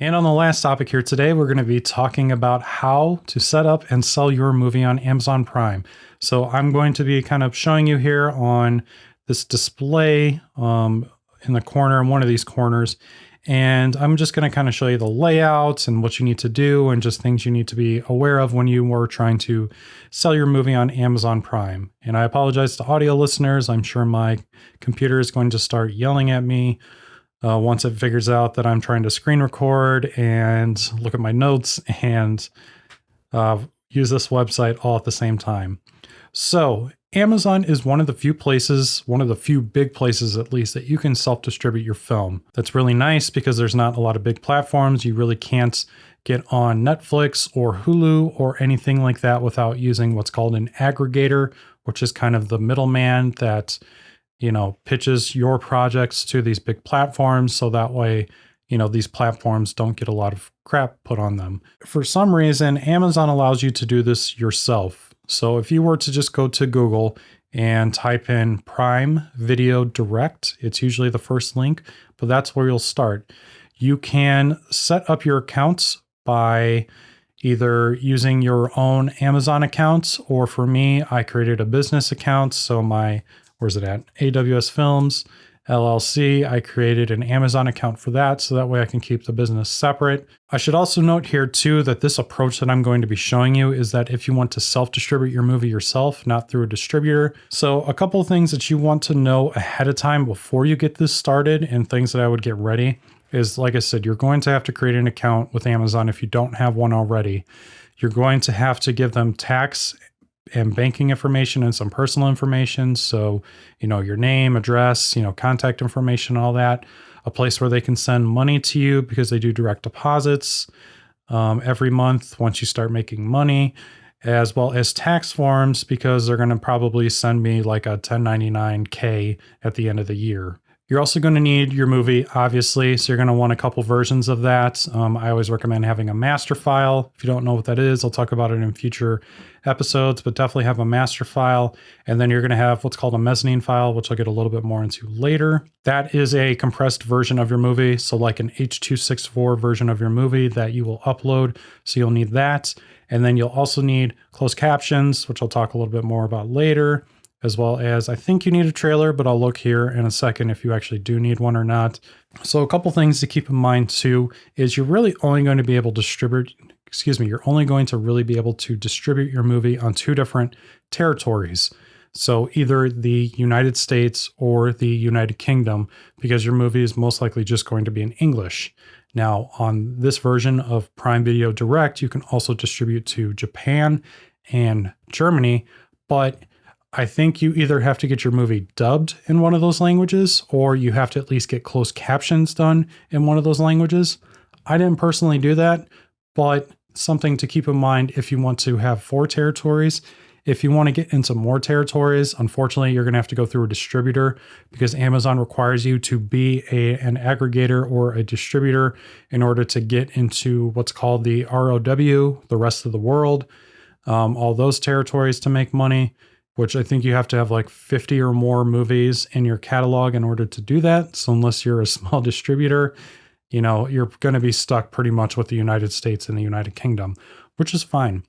And on the last topic here today, we're going to be talking about how to set up and sell your movie on Amazon Prime. So I'm going to be kind of showing you here on this display in the corner, in one of these corners. And I'm just going to kind of show you the layouts and what you need to do and just things you need to be aware of when you were trying to sell your movie on Amazon Prime. And I apologize to audio listeners. I'm sure my computer is going to start yelling at me once it figures out that I'm trying to screen record and look at my notes and use this website all at the same time. So Amazon is one of the few places, one of the few big places at least, that you can self-distribute your film. That's really nice because there's not a lot of big platforms. You really can't get on Netflix or Hulu or anything like that without using what's called an aggregator, which is kind of the middleman that pitches your projects to these big platforms. So that way, these platforms don't get a lot of crap put on them. For some reason, Amazon allows you to do this yourself. So if you were to just go to Google and type in Prime Video Direct, it's usually the first link, but that's where you'll start. You can set up your accounts by either using your own Amazon accounts, or for me, I created a business account. So where's it at? AWS Films, LLC. I created an Amazon account for that, so that way I can keep the business separate. I should also note here too that this approach that I'm going to be showing you is that if you want to self-distribute your movie yourself, not through a distributor. So a couple of things that you want to know ahead of time before you get this started and things that I would get ready is, like I said, you're going to have to create an account with Amazon if you don't have one already. You're going to have to give them tax and banking information and some personal information. So, your name, address, contact information, all that, a place where they can send money to you because they do direct deposits every month once you start making money, as well as tax forms because they're going to probably send me like a 1099K at the end of the year. You're also going to need your movie, obviously, so you're going to want a couple versions of that. I always recommend having a master file. If you don't know what that is, I'll talk about it in future episodes, but definitely have a master file. And then you're going to have what's called a mezzanine file, which I'll get a little bit more into later. That is a compressed version of your movie, so like an H.264 version of your movie that you will upload. So you'll need that. And then you'll also need closed captions, which I'll talk a little bit more about later, as well as I think you need a trailer, but I'll look here in a second if you actually do need one or not. So a couple things to keep in mind too is you're really only going to be able to you're only going to really be able to distribute your movie on two different territories. So either the United States or the United Kingdom, because your movie is most likely just going to be in English. Now, on this version of Prime Video Direct, you can also distribute to Japan and Germany, but I think you either have to get your movie dubbed in one of those languages, or you have to at least get closed captions done in one of those languages. I didn't personally do that, but something to keep in mind if you want to have 4 territories. If you want to get into more territories, unfortunately, you're going to have to go through a distributor because Amazon requires you to be an aggregator or a distributor in order to get into what's called the ROW, the rest of the world, all those territories to make money, which I think you have to have like 50 or more movies in your catalog in order to do that. So unless you're a small distributor, you're going to be stuck pretty much with the United States and the United Kingdom, which is fine.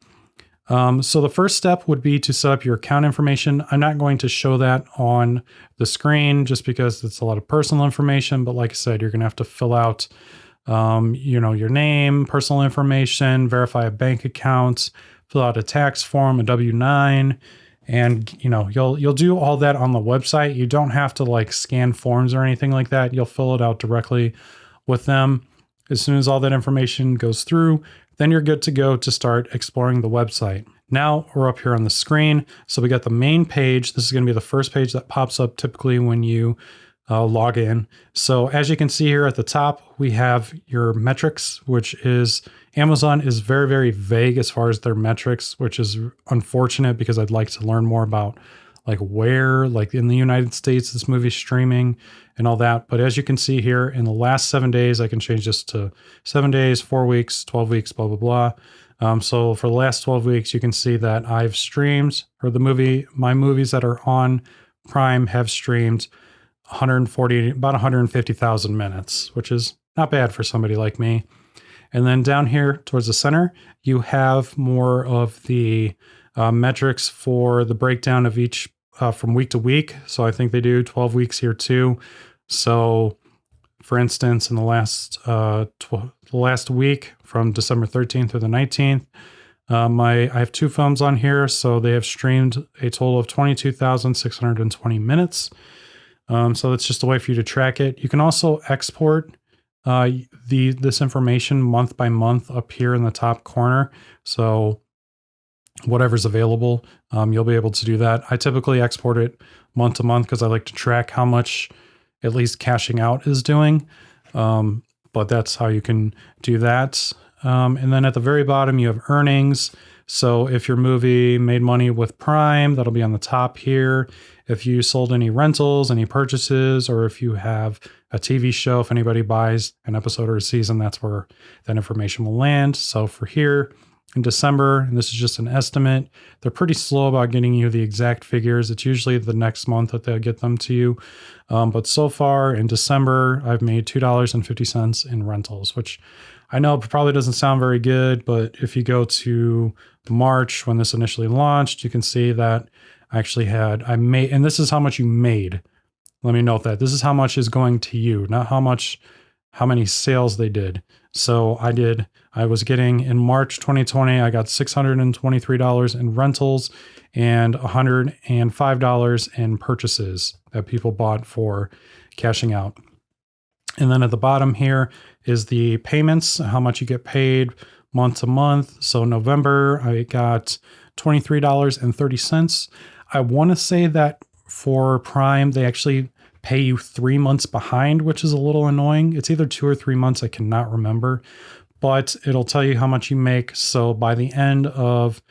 So the first step would be to set up your account information. I'm not going to show that on the screen just because it's a lot of personal information. But like I said, you're going to have to fill out, your name, personal information, verify a bank account, fill out a tax form, a W-9. And, you'll do all that on the website. You don't have to like scan forms or anything like that. You'll fill it out directly with them. As soon as all that information goes through, then you're good to go to start exploring the website. Now we're up here on the screen. So we got the main page. This is going to be the first page that pops up typically when you log in. So as you can see here at the top, we have your metrics, which is Amazon is very, very vague as far as their metrics, which is unfortunate because I'd like to learn more about like where, like in the United States, this movie's streaming and all that. But as you can see here, in the last 7 days, I can change this to 7 days, 4 weeks, 12 weeks, blah, blah, blah. So for the last 12 weeks, you can see that I've streamed, or my movies that are on Prime have streamed about 150,000 minutes, which is not bad for somebody like me. And then down here towards the center, you have more of the metrics for the breakdown of each from week to week. So I think they do 12 weeks here too. So for instance, in the last week from December 13th through the 19th, I have 2 films on here, so they have streamed a total of 22,620 minutes. So that's just a way for you to track it. You can also export this information month by month up here in the top corner. So whatever's available, you'll be able to do that. I typically export it month to month because I like to track how much at least cashing out is doing. But that's how you can do that. And then at the very bottom, you have earnings. So if your movie made money with Prime, that'll be on the top here. If you sold any rentals, any purchases, or if you have a TV show, if anybody buys an episode or a season, that's where that information will land. So for here in December, and this is just an estimate, they're pretty slow about getting you the exact figures. It's usually the next month that they'll get them to you. But so far in December, I've made $2.50 in rentals, which I know probably doesn't sound very good, but if you go to March when this initially launched, you can see that I actually I made, and this is how much you made. Let me note that this is how much is going to you, not how many sales they did. So I was getting in March 2020, I got $623 in rentals and $105 in purchases that people bought for cashing out. And then at the bottom here is the payments, how much you get paid month to month. So November, I got $23.30. I want to say that for Prime, they actually pay you 3 months behind, which is a little annoying. It's either 2 or 3 months. I cannot remember, but it'll tell you how much you make. So by the end of,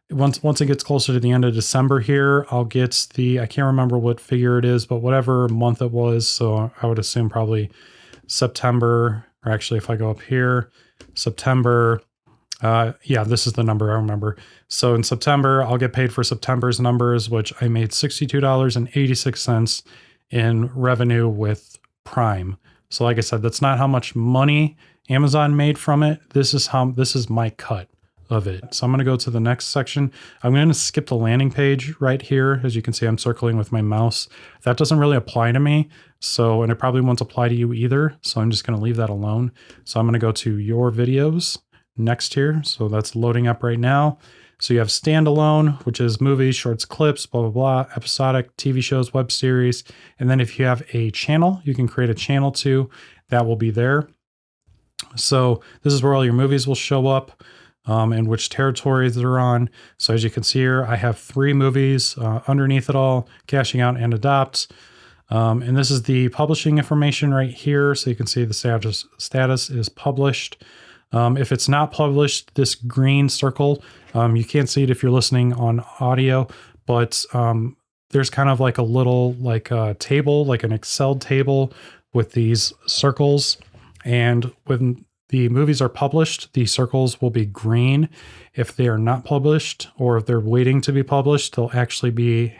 once it gets closer to the end of December here, I'll get I can't remember what figure it is, but whatever month it was. So I would assume probably September, or actually if I go up here, September, yeah, this is the number I remember. So in September, I'll get paid for September's numbers, which I made $62.86 in revenue with Prime. So like I said, that's not how much money Amazon made from it. This is my cut of it. So I'm going to go to the next section. I'm going to skip the landing page right here. As you can see, I'm circling with my mouse. That doesn't really apply to me. So, and it probably won't apply to you either. So I'm just going to leave that alone. So I'm going to go to your videos next here. So that's loading up right now. So you have standalone, which is movies, shorts, clips, blah, blah, blah, episodic, TV shows, web series. And then if you have a channel, you can create a channel too. That will be there. So this is where all your movies will show up and which territories they're on. So as you can see here, I have 3 movies underneath it all, Cashing Out and Adopt. And this is the publishing information right here. So you can see the status is published. If it's not published, this green circle, you can't see it if you're listening on audio, but there's kind of like a little table, like an Excel table with these circles. And when the movies are published, the circles will be green. If they are not published, or if they're waiting to be published, they'll actually be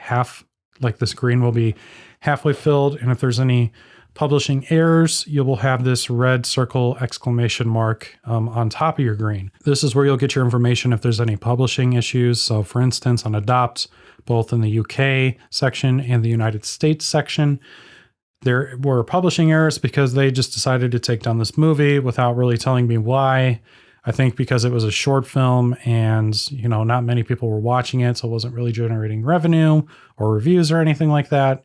this green will be halfway filled. And if there's any publishing errors, you will have this red circle exclamation mark on top of your green. This is where you'll get your information if there's any publishing issues. So for instance, on Adopt, both in the UK section and the United States section, there were publishing errors because they just decided to take down this movie without really telling me why. I think because it was a short film and, not many people were watching it, so it wasn't really generating revenue or reviews or anything like that.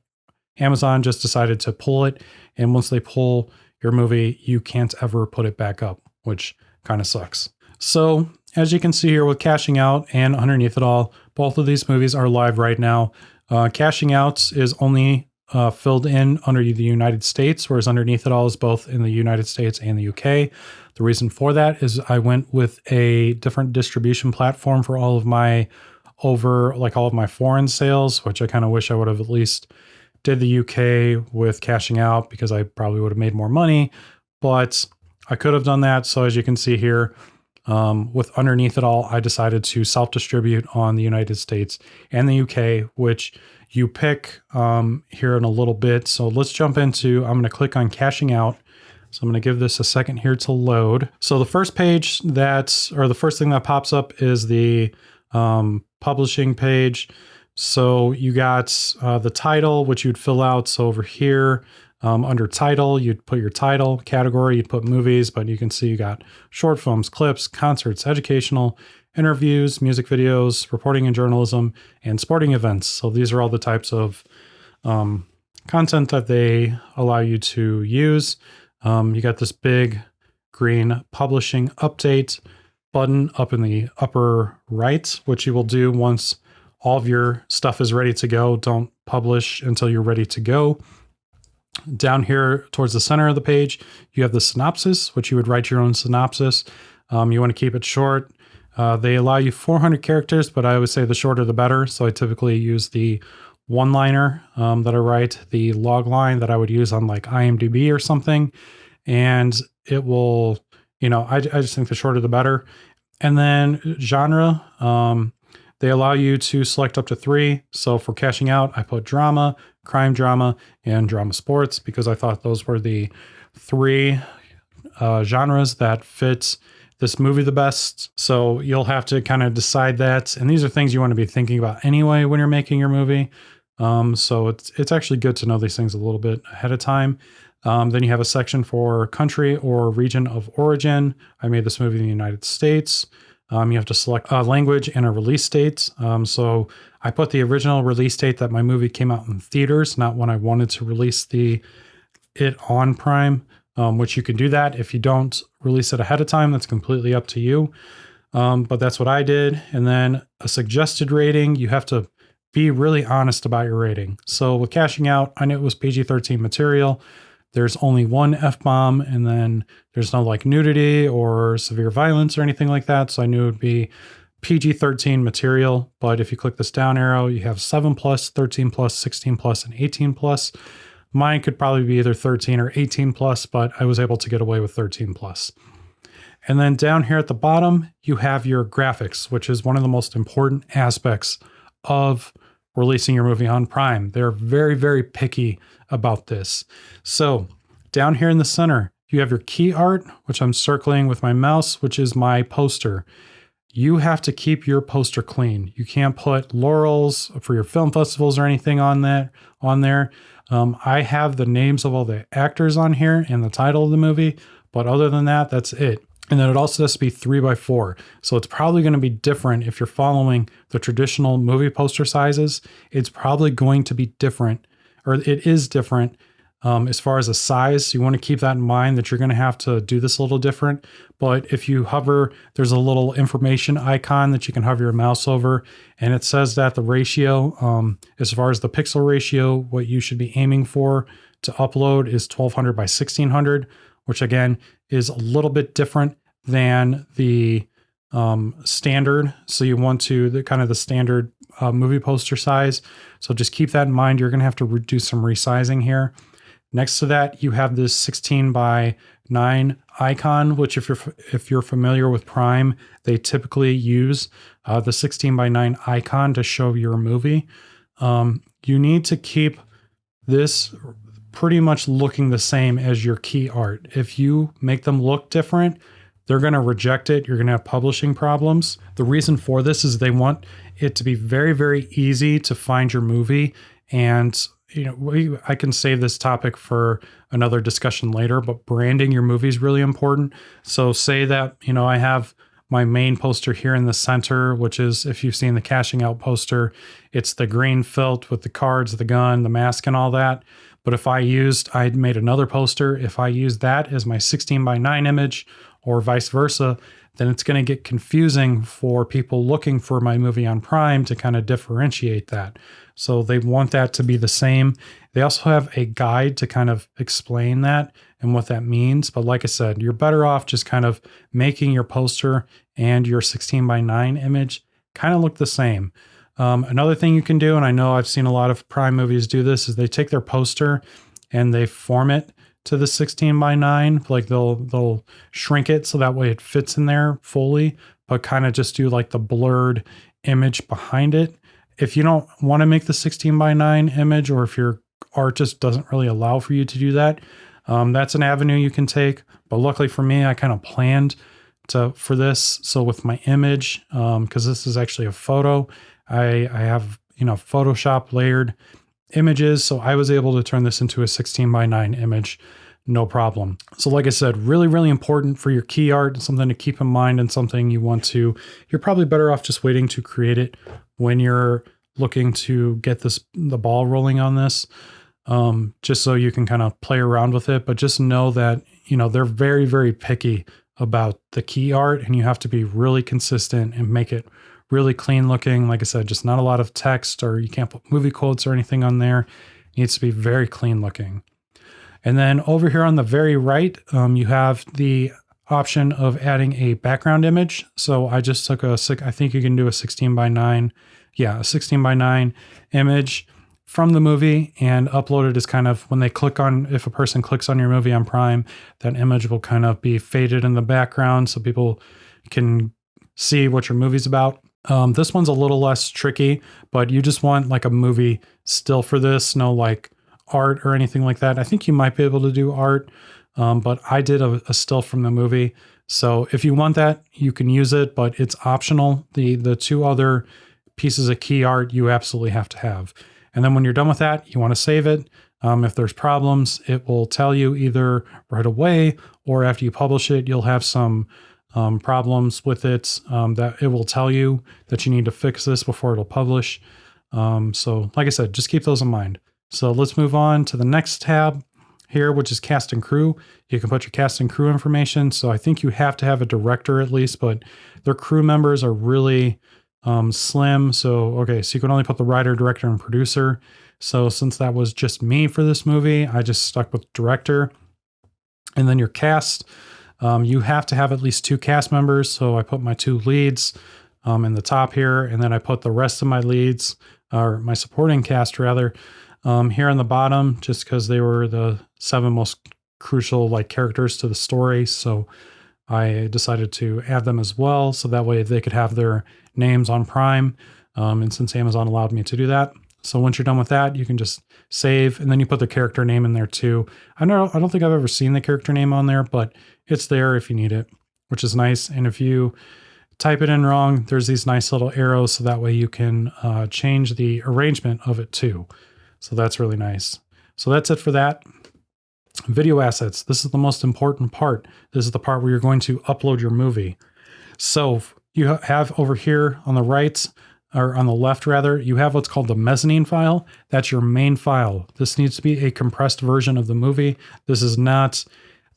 Amazon just decided to pull it. And once they pull your movie, you can't ever put it back up, which kind of sucks. So as you can see here with Cashing Out and underneath it all, both of these movies are live right now. Cashing Out is only filled in under the United States, whereas underneath it all is both in the United States and the UK. The reason for that is I went with a different distribution platform for all of my foreign sales, which I kind of wish I would have at least did the UK with Cashing Out because I probably would have made more money, but I could have done that. So as you can see here, with underneath it all, I decided to self-distribute on the United States and the UK, which you pick here in a little bit. So let's jump into, I'm going to click on Cashing Out. So I'm going to give this a second here to load. So the first page the first thing that pops up is the publishing page. So you got the title, which you'd fill out. So over here, under title, you'd put your title. Category, you'd put movies, but you can see you got short films, clips, concerts, educational, interviews, music videos, reporting and journalism, and sporting events. So these are all the types of content that they allow you to use. You got this big green publishing update button up in the upper right, which you will do once all of your stuff is ready to go. Don't publish until you're ready to go. Down here towards the center of the page, you have the synopsis, which you would write your own synopsis. You want to keep it short. They allow you 400 characters, but I always say the shorter the better. So I typically use the one-liner that I write, the log line that I would use on like IMDb or something. And it will, I just think the shorter the better. And then genre, they allow you to select up to 3. So for cashing out, I put drama, crime drama, and drama sports because I thought those were the 3 genres that fit this movie the best. So you'll have to kind of decide that. And these are things you want to be thinking about anyway when you're making your movie. So it's actually good to know these things a little bit ahead of time. Then you have a section for country or region of origin. I made this movie in the United States. You have to select a language and a release date. So I put the original release date that my movie came out in theaters, not when I wanted to release it on Prime, which you can do that. If you don't release it ahead of time, that's completely up to you. But that's what I did. And then a suggested rating, you have to be really honest about your rating. So with cashing out, I knew it was PG-13 material. There's only one F-bomb, and then there's no like nudity or severe violence or anything like that. So I knew it would be PG-13 material. But if you click this down arrow, you have 7+, 13+, 16+, and 18+. Mine could probably be either 13 or 18+, but I was able to get away with 13+. And then down here at the bottom, you have your graphics, which is one of the most important aspects of releasing your movie on Prime. They're very, very picky about this. So down here in the center, you have your key art, which I'm circling with my mouse, which is my poster. You have to keep your poster clean. You can't put laurels for your film festivals or anything on there. I have the names of all the actors on here and the title of the movie, but other than that, that's it. And then it also has to be 3x4. So it's probably going to be different if you're following the traditional movie poster sizes. It's probably going to be different, or it is different as far as the size. You want to keep that in mind that you're going to have to do this a little different. But if you hover, there's a little information icon that you can hover your mouse over. And it says that the ratio, as far as the pixel ratio, what you should be aiming for to upload is 1200 by 1600, which again is a little bit different than the standard. So you want to the standard movie poster size. So just keep that in mind. You're going to have to do some resizing here. Next to that, you have this 16:9 icon, which if you're familiar with Prime, they typically use the 16:9 icon to show your movie. You need to keep this pretty much looking the same as your key art. If you make them look different, they're going to reject it. You're going to have publishing problems. The reason for this is they want it to be very, very easy to find your movie. And, I can save this topic for another discussion later, but branding your movie is really important. So say that, I have my main poster here in the center, which is, if you've seen the cashing out poster, it's the green felt with the cards, the gun, the mask, and all that. But if I made another poster, if I use that as my 16:9 image or vice versa, then it's going to get confusing for people looking for my movie on Prime to kind of differentiate that. So they want that to be the same. They also have a guide to kind of explain that and what that means. But like I said, you're better off just kind of making your poster and your 16:9 image kind of look the same. Another thing you can do, and I know I've seen a lot of Prime movies do this, is they take their poster and they form it to the 16:9. Like they'll shrink it so that way it fits in there fully, but kind of just do like the blurred image behind it. If you don't want to make the 16:9 image, or if your art just doesn't really allow for you to do that, That's an avenue you can take. But luckily for me, I kind of planned for this. So with my image, because this is actually a photo, I have, Photoshop layered images. So I was able to turn this into a 16:9 image, no problem. So like I said, really, really important for your key art, something to keep in mind and something you're probably better off just waiting to create it when you're looking to get the ball rolling on this, just so you can kind of play around with it. But just know that, they're very, very picky about the key art, and you have to be really consistent and make it really clean looking. Like I said, just not a lot of text, or you can't put movie quotes or anything on there. It needs to be very clean looking. And then over here on the very right, you have the option of adding a background image. So I just took I think you can do a 16:9. Yeah, a 16:9 image from the movie and upload it as kind of when if a person clicks on your movie on Prime, that image will kind of be faded in the background so people can see what your movie's about. This one's a little less tricky, but you just want like a movie still for this, no like art or anything like that. I think you might be able to do art, but I did a still from the movie. So if you want that, you can use it, but it's optional. The two other pieces of key art you absolutely have to have. And then when you're done with that, you want to save it. If there's problems, it will tell you either right away or after you publish it, you'll have some problems with it, that it will tell you that you need to fix this before it'll publish. So like I said, just keep those in mind. So let's move on to the next tab here, which is cast and crew. You can put your cast and crew information. So I think you have to have a director at least, but their crew members are really slim. So you can only put the writer, director, and producer. So since that was just me for this movie, I just stuck with director. And then your cast, you have to have at least 2 cast members. So I put my 2 leads in the top here, and then I put the rest of my leads, or my supporting cast rather, here on the bottom, just because they were the 7 most crucial characters to the story. So I decided to add them as well, so that way they could have their names on Prime. And since Amazon allowed me to do that. So once you're done with that, you can just save, and then you put the character name in there too. I don't think I've ever seen the character name on there, but it's there if you need it, which is nice. And if you type it in wrong, there's these nice little arrows, so that way you can change the arrangement of it too. So that's really nice. So that's it for that. Video assets. This is the most important part. This is the part where you're going to upload your movie. So you have over here on the right, or on the left rather, you have what's called the mezzanine file. That's your main file. This needs to be a compressed version of the movie. This is not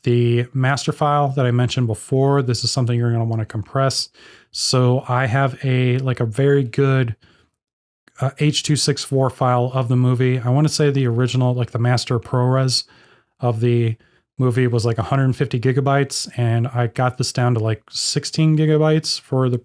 the master file that I mentioned before. This is something you're going to want to compress. So I have a very good H.264 file of the movie. I want to say the original, the master ProRes of the movie was 150 gigabytes, and I got this down to 16 gigabytes for the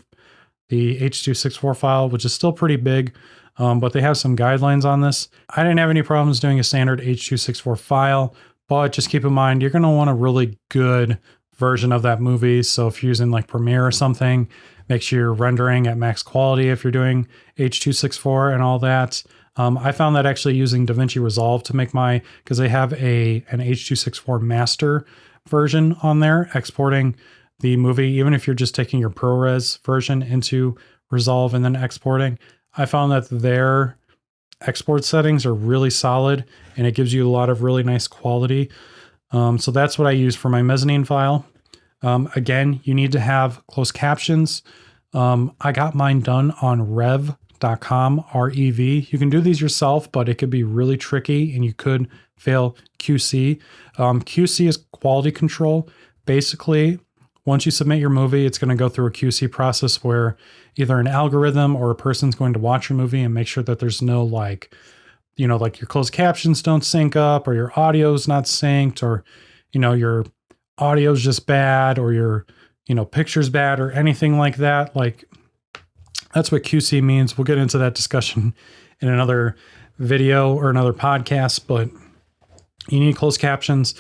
H.264 file, which is still pretty big, but they have some guidelines on this. I didn't have any problems doing a standard H.264 file, but just keep in mind, you're going to want a really good version of that movie. So if you're using Premiere or something, make sure you're rendering at max quality if you're doing H.264 and all that. I found that actually using DaVinci Resolve to make because they have an H.264 master version on there, exporting the movie, even if you're just taking your ProRes version into Resolve and then exporting. I found that their export settings are really solid, and it gives you a lot of really nice quality. So that's what I use for my mezzanine file. Again, you need to have closed captions. I got mine done on rev.com, R-E-V. You can do these yourself, but it could be really tricky and you could fail QC. QC is quality control. Basically, once you submit your movie, it's going to go through a QC process where either an algorithm or a person's going to watch your movie and make sure that there's no your closed captions don't sync up, or your audio's not synced, or, your audio's just bad, or your, picture's bad, or anything like that. That's what QC means. We'll get into that discussion in another video or another podcast, but you need closed captions.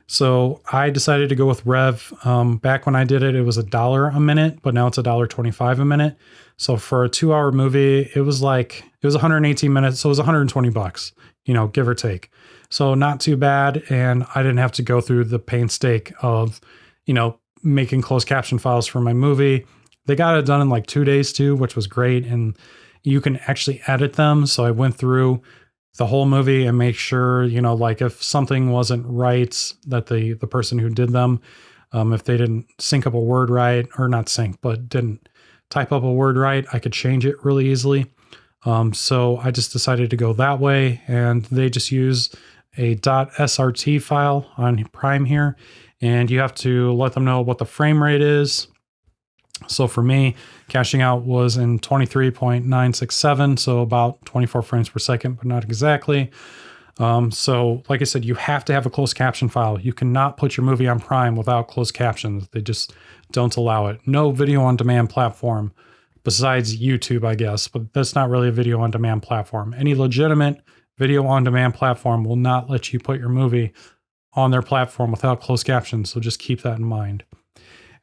So I decided to go with Rev. Back when I did it, it was $1 a minute, but now it's $1.25 a minute. So for a 2-hour movie, it was 118 minutes. So it was $120, give or take. So not too bad. And I didn't have to go through the painstaking of, making closed caption files for my movie. They got it done in like 2 days too, which was great. And you can actually edit them. So I went through the whole movie and make sure, if something wasn't right, that the person who did them, if they didn't sync up a word right, or not sync, but didn't type up a word right, I could change it really easily. So I just decided to go that way, and they just use a .srt file on Prime here, and you have to let them know what the frame rate is. So for me, cashing out was in 23.967, so about 24 frames per second, but not exactly. So like I said, you have to have a closed caption file. You cannot put your movie on Prime without closed captions. They just don't allow it. No video on demand platform besides YouTube, I guess, but that's not really a video on demand platform. Any legitimate video on demand platform will not let you put your movie on their platform without closed captions. So just keep that in mind.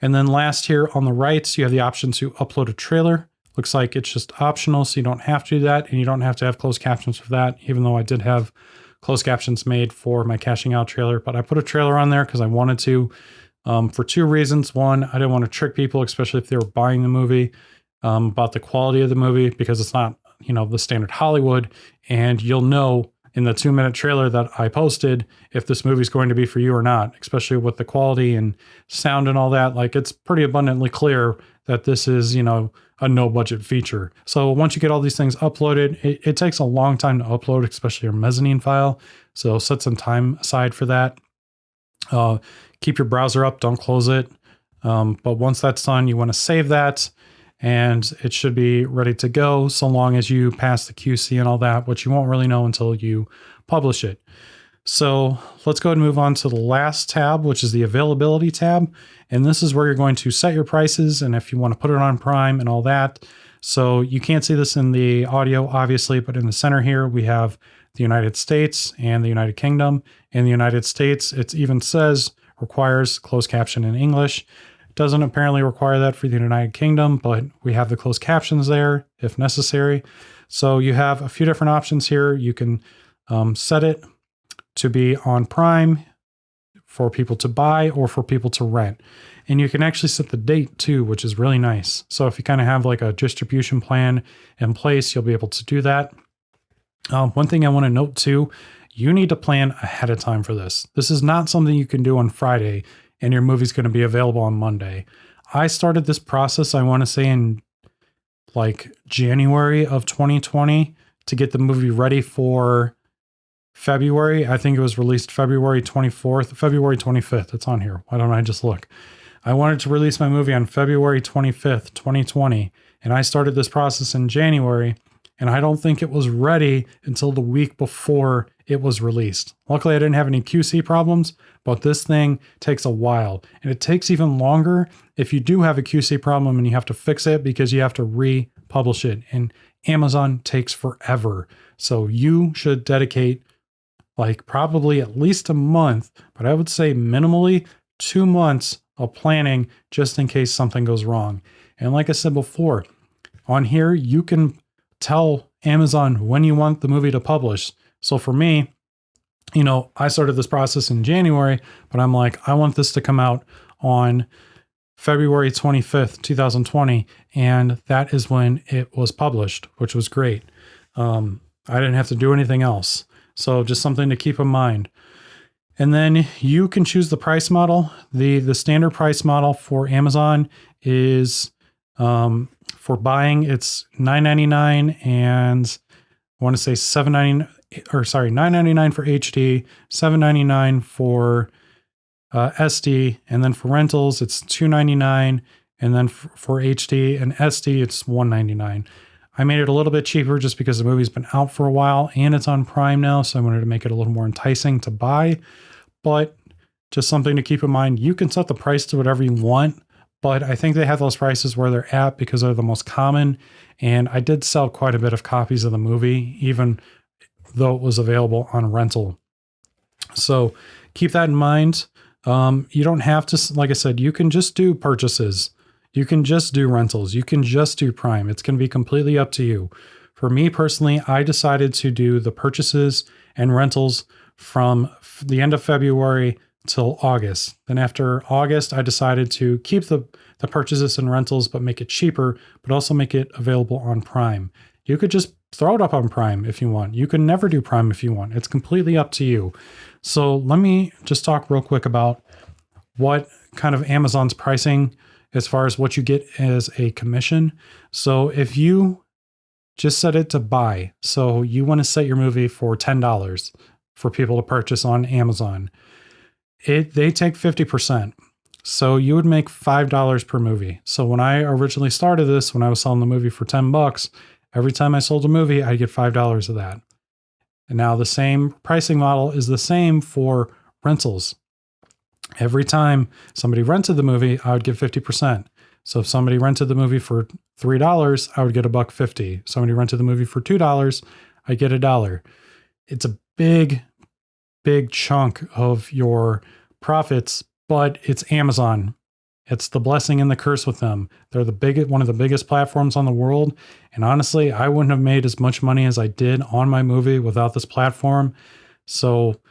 And then last here on the right, you have the option to upload a trailer. Looks like it's just optional, so you don't have to do that, and you don't have to have closed captions for that, even though I did have closed captions made for my cashing out trailer. But I put a trailer on there because I wanted to, for 2 reasons. One, I didn't want to trick people, especially if they were buying the movie, about the quality of the movie, because it's not, the standard Hollywood, and you'll know in the 2-minute trailer that I posted if this movie's going to be for you or not, especially with the quality and sound and all that. Like, it's pretty abundantly clear that this is, a no budget feature. So once you get all these things uploaded, it takes a long time to upload, especially your mezzanine file. So set some time aside for that. Keep your browser up, don't close it. But once that's done, you want to save that, and it should be ready to go, so long as you pass the QC and all that, which you won't really know until you publish it. So let's go ahead and move on to the last tab, which is the availability tab. And this is where you're going to set your prices and if you want to put it on Prime and all that. So you can't see this in the audio, obviously, but in the center here, we have the United States and the United Kingdom. In the United States, it even says requires closed caption in English. Doesn't apparently require that for the United Kingdom, but we have the closed captions there if necessary. So you have a few different options here. You can set it to be on Prime for people to buy or for people to rent. And you can actually set the date too, which is really nice. So if you kind of have like a distribution plan in place, you'll be able to do that. One thing I want to note too, you need to plan ahead of time for this. This is not something you can do on Friday and your movie's going to be available on Monday. I started this process, I want to say in like January of 2020 to get the movie ready for February. I think it was released February 24th, February 25th. It's on here. Why don't I just look? I wanted to release my movie on February 25th, 2020. And I started this process in January. And I don't think it was ready until the week before it was released. Luckily, I didn't have any QC problems, but this thing takes a while. And it takes even longer if you do have a QC problem and you have to fix it because you have to republish it. And Amazon takes forever. So you should dedicate like probably at least a month, but I would say minimally 2 months of planning just in case something goes wrong. And like I said before, on here, you can tell Amazon when you want the movie to publish. So for me, I started this process in January, but I'm like, I want this to come out on February 25th, 2020. And that is when it was published, which was great. I didn't have to do anything else. So just something to keep in mind. And then you can choose the price model. The standard price model for Amazon is for buying, it's $9.99 and I want to say $9.99 for HD, $7.99 for SD, and then for rentals it's $2.99, and then for HD and SD it's $1.99. I made it a little bit cheaper just because the movie's been out for a while and it's on Prime now, so I wanted to make it a little more enticing to buy. But just something to keep in mind, you can set the price to whatever you want, but I think they have those prices where they're at because they're the most common. And I did sell quite a bit of copies of the movie, even though it was available on rental. So keep that in mind. You don't have to, like I said, you can just do purchases. You can just do rentals. You can just do Prime. It's going to be completely up to you. For me personally, I decided to do the purchases and rentals from the end of February till August. Then after August, I decided to keep the purchases and rentals, but make it cheaper, but also make it available on Prime. You could just throw it up on Prime if you want. You can never do Prime if you want. It's completely up to you. So let me just talk real quick about what kind of Amazon's pricing as far as what you get as a commission. So if you just set it to buy, so you want to set your movie for $10 for people to purchase on Amazon, they take 50%. So you would make $5 per movie. So when I originally started this, when I was selling the movie for $10, every time I sold a movie, I'd get $5 of that. And now the same pricing model is the same for rentals. Every time somebody rented the movie, I would get 50%. So if somebody rented the movie for $3, I would get $1.50. Somebody rented the movie for $2, I get $1. It's a big chunk of your profits, but it's Amazon. It's the blessing and the curse with them. They're one of the biggest platforms on the world. And honestly, I wouldn't have made as much money as I did on my movie without this platform. So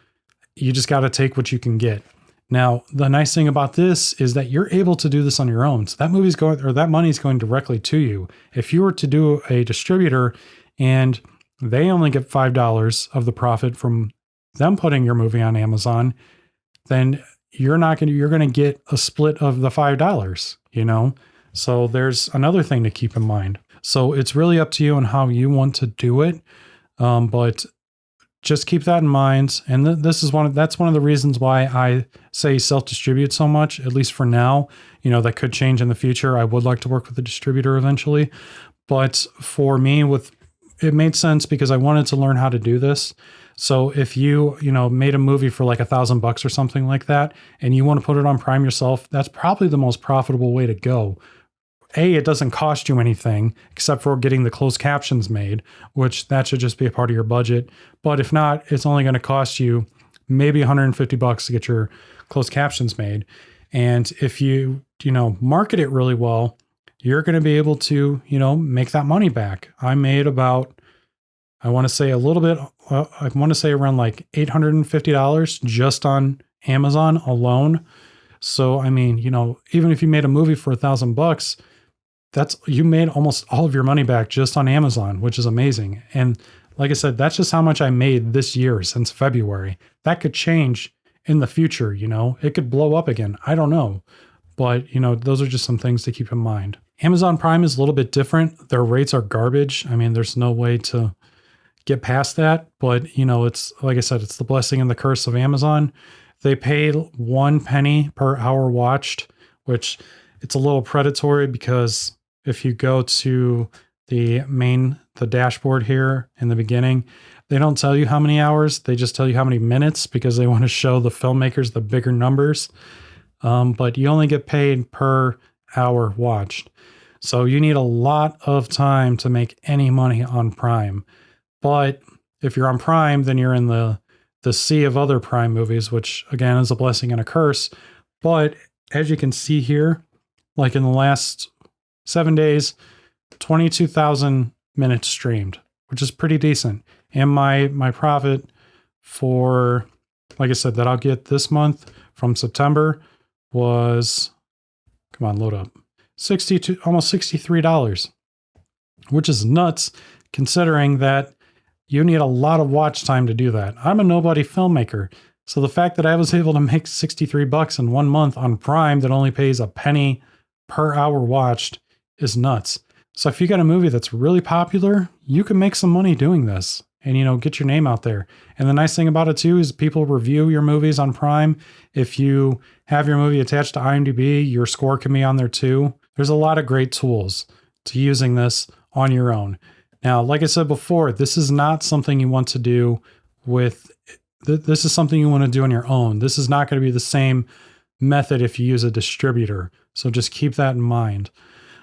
you just got to take what you can get. Now, the nice thing about this is that you're able to do this on your own. So that money's going directly to you. If you were to do a distributor and they only get $5 of the profit from them putting your movie on Amazon, then you're going to get a split of the $5, So there's another thing to keep in mind. So it's really up to you on how you want to do it. But just keep that in mind. And that's one of the reasons why I say self-distribute so much, at least for now. That could change in the future. I would like to work with a distributor eventually. But for me, it made sense because I wanted to learn how to do this. So if you made a movie for like $1,000 or something like that, and you want to put it on Prime yourself, that's probably the most profitable way to go. It doesn't cost you anything except for getting the closed captions made, which that should just be a part of your budget. But if not, it's only going to cost you maybe $150 to get your closed captions made. And if you market it really well, you're going to be able to, make that money back. I made about, I want to say around like $850 just on Amazon alone. So, I mean, even if you made a movie for $1,000, you made almost all of your money back just on Amazon, which is amazing. And like I said, that's just how much I made this year since February. That could change in the future. It could blow up again. I don't know. But, those are just some things to keep in mind. Amazon Prime is a little bit different. Their rates are garbage. I mean, there's no way to get past that. But, it's like I said, it's the blessing and the curse of Amazon. They pay 1 penny per hour watched, which it's a little predatory because if you go to the dashboard here in the beginning, they don't tell you how many hours. They just tell you how many minutes because they want to show the filmmakers the bigger numbers. But you only get paid per hour watched. So you need a lot of time to make any money on Prime. But if you're on Prime, then you're in the sea of other Prime movies, which again is a blessing and a curse. But as you can see here, like in the last 7 days, 22,000 minutes streamed, which is pretty decent. And my profit for, like I said, that I'll get this month from September was, come on, load up, almost $63, which is nuts considering that you need a lot of watch time to do that. I'm a nobody filmmaker. So the fact that I was able to make $63 in 1 month on Prime that only pays a penny per hour watched is nuts. So if you got a movie that's really popular, you can make some money doing this and, get your name out there. And the nice thing about it too is people review your movies on Prime. If you have your movie attached to IMDb, your score can be on there too. There's a lot of great tools to using this on your own. Now, like I said before, this is not something you want to do this is something you want to do on your own. This is not going to be the same method if you use a distributor. So just keep that in mind.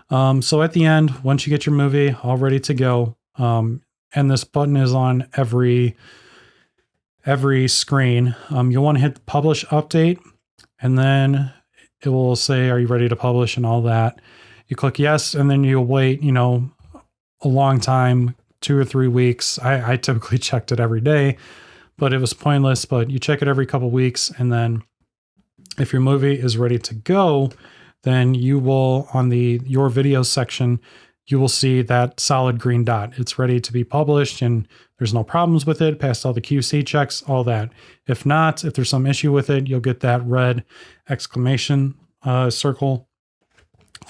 So at the end, once you get your movie all ready to go, and this button is on every every screen, you'll want to hit the publish update, and then it will say, are you ready to publish and all that. You click yes, and then you'll wait, a long time, 2 or 3 weeks. I typically checked it every day, but it was pointless. But you check it every couple weeks, and then if your movie is ready to go, then you will, on the Your Video section, you will see that solid green dot. It's ready to be published and there's no problems with it, passed all the QC checks, all that. If not, if there's some issue with it, you'll get that red exclamation circle,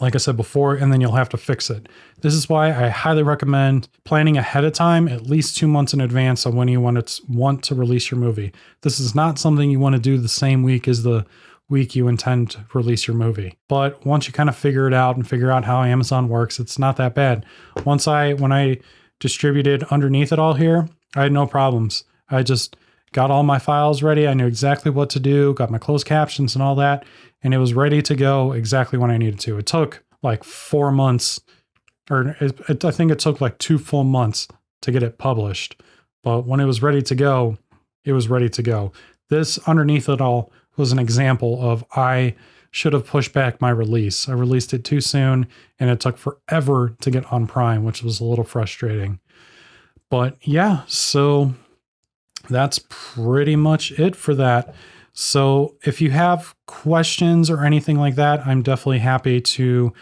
like I said before, and then you'll have to fix it. This is why I highly recommend planning ahead of time, at least 2 months in advance of when you want to release your movie. This is not something you want to do the same week as the week you intend to release your movie. But once you kind of figure it out and figure out how Amazon works, it's not that bad. When I distributed underneath it all here, I had no problems. I just got all my files ready. I knew exactly what to do, got my closed captions and all that, and it was ready to go exactly when I needed to. It took like 4 months, or I think it took like 2 full months to get it published. But when it was ready to go, it was ready to go. This underneath it all was an example of I should have pushed back my release. I released it too soon and it took forever to get on Prime, which was a little frustrating. But yeah, so that's pretty much it for that. So if you have questions or anything like that, I'm definitely happy to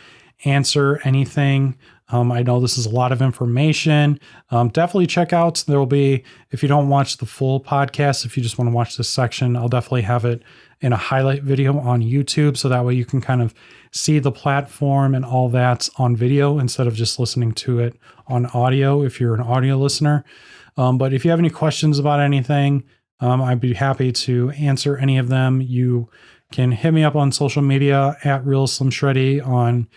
answer anything. I know this is a lot of information. Definitely check out, there will be, if you don't watch the full podcast, if you just want to watch this section, I'll definitely have it in a highlight video on YouTube. So that way you can kind of see the platform and all that on video instead of just listening to it on audio if you're an audio listener. But if you have any questions about anything, I'd be happy to answer any of them. You can hit me up on social media at RealSlimShreddy on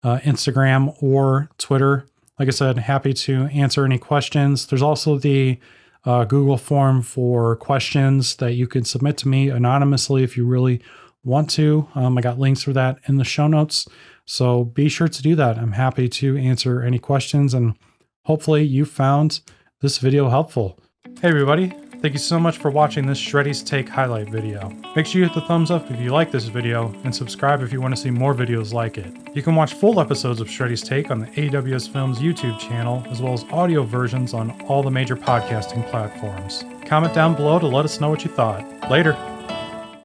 Instagram or Twitter. Like I said, happy to answer any questions. There's also the Google form for questions that you can submit to me anonymously if you really want to. I got links for that in the show notes. So be sure to do that. I'm happy to answer any questions, and hopefully you found this video helpful. Hey everybody. Thank you so much for watching this Shreddy's Take highlight video. Make sure you hit the thumbs up if you like this video, and subscribe if you want to see more videos like it. You can watch full episodes of Shreddy's Take on the AWS Films YouTube channel, as well as audio versions on all the major podcasting platforms. Comment down below to let us know what you thought. Later!